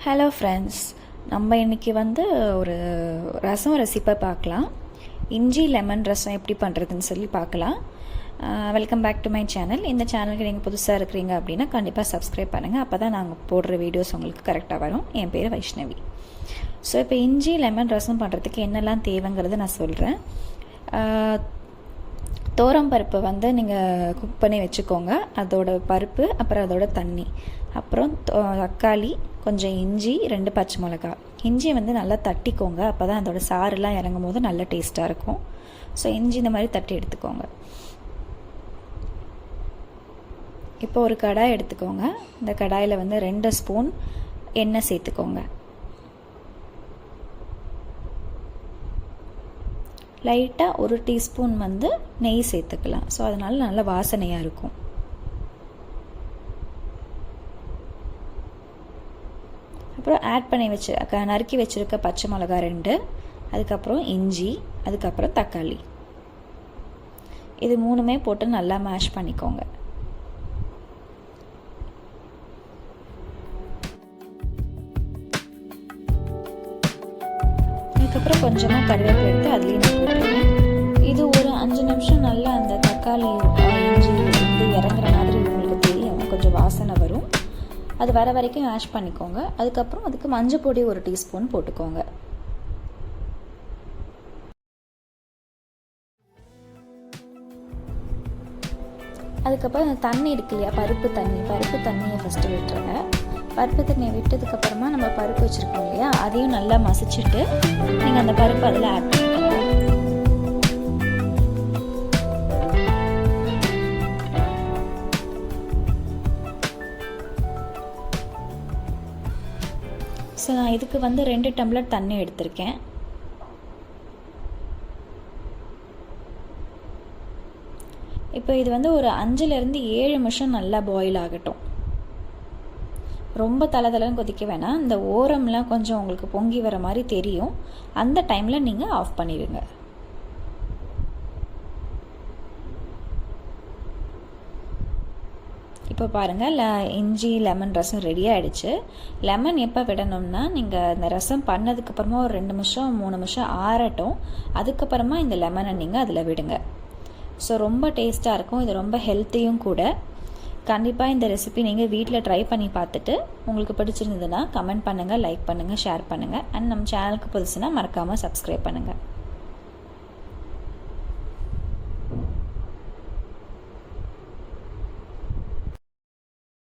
Hello friends, நம்ம இன்றைக்கி ஒரு ரசம் ரெசிப்பை பார்க்கலாம். இஞ்சி லெமன் ரசம் எப்படி பண்ணுறதுன்னு சொல்லி பார்க்கலாம். Welcome back to my channel. இந்த சேனலுக்கு நீங்கள் புதுசாக இருக்கிறீங்க அப்படின்னா கண்டிப்பாக சப்ஸ்கிரைப் பண்ணுங்கள். அப்போ தான் நாங்கள் போடுற வீடியோஸ் உங்களுக்கு கரெக்டாக வரும். என் பேர் வைஷ்ணவி. ஸோ இப்போ இஞ்சி லெமன் ரசம் பண்ணுறதுக்கு என்னெல்லாம் தேவைங்கிறத நான் சொல்கிறேன். பருப்பு நீங்கள் குக் பண்ணி வச்சுக்கோங்க. அதோட பருப்பு, அப்புறம் அதோட தண்ணி, அப்புறம் தக்காளி, கொஞ்சம் இஞ்சி, 2 பச்சை மிளகா. இஞ்சி நல்லா தட்டிக்கோங்க. அப்போ தான் அதோட சாரெல்லாம் இறங்கும் போது நல்ல டேஸ்ட்டாக இருக்கும். ஸோ இஞ்சி இந்த மாதிரி தட்டி எடுத்துக்கோங்க. இப்போ ஒரு கடாய் எடுத்துக்கோங்க. இந்த கடாயில் 2 ஸ்பூன் எண்ணெய் சேர்த்துக்கோங்க. லைட்டாக 1 டீஸ்பூன் நெய் சேர்த்துக்கலாம். ஸோ அதனால் நல்ல வாசனையாக இருக்கும். அப்புறம் ஆட் பண்ணி நறுக்கி வச்சுருக்க பச்சை மிளகா 2, அதுக்கப்புறம் இஞ்சி, அதுக்கப்புறம் தக்காளி. இது 3மே போட்டு நல்லா மேஷ் பண்ணிக்கோங்க. அதுக்கப்புறம் கொஞ்சமாக கருவேப்பிலை எடுத்து அதுலேயும் நான் போட்டுருவேன். இது ஒரு 5 நிமிஷம் நல்லா அந்த தக்காளி இஞ்சி இறங்குற மாதிரி உங்களுக்கு தெரியும். கொஞ்சம் வாசனை வரும். அது வர வரைக்கும் மேஷ் பண்ணிக்கோங்க. அதுக்கப்புறம் அதுக்கு மஞ்சள் பொடி 1 டீஸ்பூன் போட்டுக்கோங்க. அதுக்கப்புறம் அந்த தண்ணி இருக்கு இல்லையா, பருப்பு தண்ணியை ஃபஸ்ட்டு விட்டுருங்க. பருப்பு தண்ணியை விட்டதுக்கப்புறமா நம்ம பருப்பு வச்சுருக்கோம் இல்லையா, அதையும் நல்லா மசிச்சுட்டு நீங்கள் அந்த பருப்பு அதில் ஆட் பண்ணிக்கோங்க. ஸோ நான் இதுக்கு 2 டம்ளர் தண்ணி எடுத்திருக்கேன். இப்போ இது ஒரு 5லேருந்து 7 நிமிஷம் நல்லா பாயில் ஆகட்டும். ரொம்ப தளதளன்னு கொதிக்க வேணாம். இந்த ஓரம்லாம் கொஞ்சம் உங்களுக்கு பொங்கி வர மாதிரி தெரியும். அந்த டைமில் நீங்கள் ஆஃப் பண்ணிடுங்க. இப்போ பாருங்கள், இஞ்சி லெமன் ரசம் ரெடி ஆகிடுச்சு. லெமன் எப்போ விடணும்னா, நீங்கள் இந்த ரசம் பண்ணதுக்கப்புறமா ஒரு 2 நிமிஷம் 3 நிமிஷம் ஆறட்டும். அதுக்கப்புறமா இந்த லெமனை நீங்கள் அதில் விடுங்க. ஸோ ரொம்ப டேஸ்ட்டாக இருக்கும். இது ரொம்ப ஹெல்த்தியும் கூட. கண்டிப்பாக இந்த ரெசிபி நீங்கள் வீட்டில் ட்ரை பண்ணி பார்த்துட்டு உங்களுக்கு பிடிச்சிருந்ததுன்னா கமெண்ட் பண்ணுங்கள், லைக் பண்ணுங்கள், ஷேர் பண்ணுங்கள். அண்ட் நம்ம சேனலுக்கு புதுசுனா மறக்காமல் சப்ஸ்கிரைப் பண்ணுங்கள்.